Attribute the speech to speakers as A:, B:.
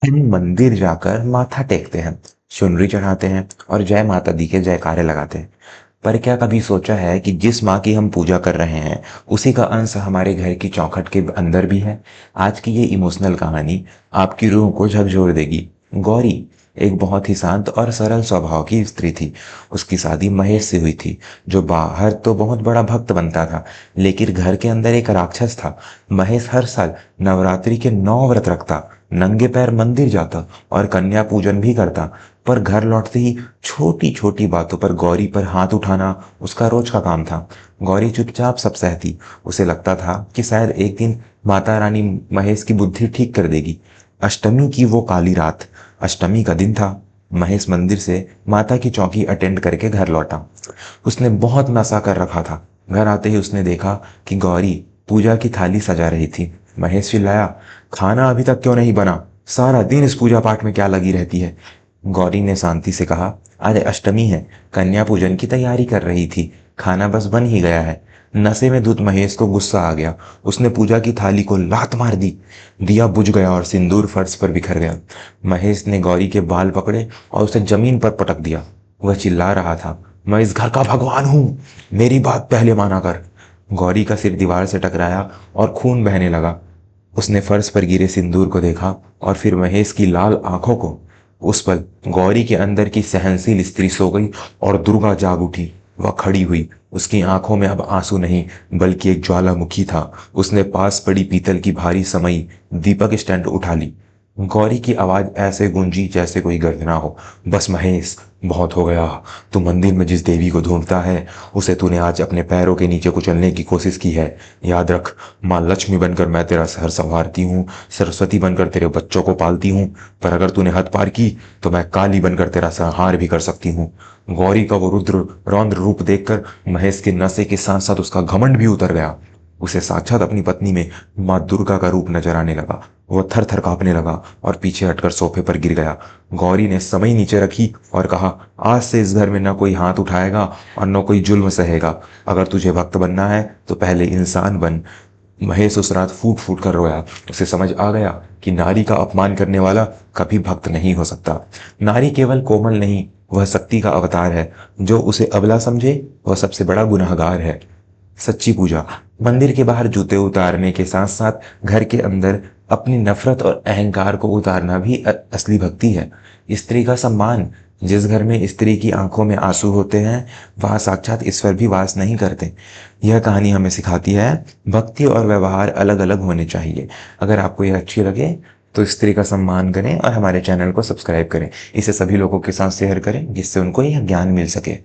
A: हम मंदिर जाकर माथा टेकते हैं, चुनरी चढ़ाते हैं और जय माता दी के जयकारे लगाते हैं। पर क्या कभी सोचा है कि जिस माँ की हम पूजा कर रहे हैं, उसी का अंश हमारे घर की चौखट के अंदर भी है? आज की ये इमोशनल कहानी आपकी रूह को झकझोर देगी। गौरी एक बहुत ही शांत और सरल स्वभाव की स्त्री थी। उसकी शादी महेश से हुई थी, जो बाहर तो बहुत बड़ा भक्त बनता था, लेकिन घर के अंदर एक राक्षस था। महेश हर साल नवरात्रि के 9 व्रत रखता, नंगे पैर मंदिर जाता और कन्या पूजन भी करता, पर घर लौटते ही छोटी छोटी बातों पर गौरी पर हाथ उठाना उसका रोज का काम था। गौरी चुपचाप सब सहती। उसे लगता था कि शायद एक दिन माता रानी महेश की बुद्धि ठीक कर देगी। अष्टमी की वो काली रात, अष्टमी का दिन था। महेश मंदिर से माता की चौकी अटेंड करके घर लौटा। उसने बहुत नशा कर रखा था। घर आते ही उसने देखा कि गौरी पूजा की थाली सजा रही थी। महेश चिल्लाया, खाना अभी तक क्यों नहीं बना? सारा दिन इस पूजा पाठ में क्या लगी रहती है? गौरी ने शांति से कहा, अरे अष्टमी है, कन्या पूजन की तैयारी कर रही थी, खाना बस बन ही गया है। नशे में धुत महेश को गुस्सा आ गया। उसने पूजा की थाली को लात मार दी। दिया बुझ गया और सिंदूर फर्श पर बिखर गया। महेश ने गौरी के बाल पकड़े और उसे जमीन पर पटक दिया। वह चिल्ला रहा था, मैं इस घर का भगवान हूं, मेरी बात पहले माना कर। गौरी का सिर दीवार से टकराया और खून बहने लगा। उसने फर्श पर गिरे सिंदूर को देखा और फिर महेश की लाल आंखों को। उस पल गौरी के अंदर की सहनशील स्त्री सो गई और दुर्गा जाग उठी। वह खड़ी हुई। उसकी आंखों में अब आंसू नहीं, बल्कि एक ज्वालामुखी था। उसने पास पड़ी पीतल की भारी समई दीपक स्टैंड उठा ली। गौरी की आवाज ऐसे गूंजी जैसे कोई गर्जना हो, बस महेश, बहुत हो गया। तू मंदिर में जिस देवी को ढूंढता है, उसे तूने आज अपने पैरों के नीचे कुचलने की कोशिश की है। याद रख, माँ लक्ष्मी बनकर मैं तेरा घर संवारती हूँ, सरस्वती बनकर तेरे बच्चों को पालती हूँ, पर अगर तूने हद पार की तो मैं काली बनकर तेरा संहार भी कर सकती हूँ। गौरी का वो रुद्र रौद्र रूप देखकर महेश के नशे के साथ साथ उसका घमंड भी उतर गया। उसे साक्षात अपनी पत्नी में माँ दुर्गा का रूप नजर आने लगा। वह थर थर कांपने लगा और पीछे हटकर सोफे पर गिर गया। गौरी ने समय नीचे रखी और कहा, आज से इस घर में न कोई हाथ उठाएगा और न कोई जुल्म सहेगा। अगर तुझे भक्त बनना है तो पहले इंसान बन। महेश उस रात फूट फूट कर रोया। उसे समझ आ गया कि नारी का अपमान करने वाला कभी भक्त नहीं हो सकता। नारी केवल कोमल नहीं, वह शक्ति का अवतार है। जो उसे अबला समझे वह सबसे बड़ा गुनहगार है। सच्ची पूजा मंदिर के बाहर जूते उतारने के साथ साथ घर के अंदर अपनी नफरत और अहंकार को उतारना भी असली भक्ति है। स्त्री का सम्मान, जिस घर में स्त्री की आंखों में आंसू होते हैं, वहां साक्षात ईश्वर भी वास नहीं करते। यह कहानी हमें सिखाती है, भक्ति और व्यवहार अलग अलग होने चाहिए। अगर आपको यह अच्छी लगे तो स्त्री का सम्मान करें और हमारे चैनल को सब्सक्राइब करें। इसे सभी लोगों के साथ शेयर करें जिससे उनको यह ज्ञान मिल सके।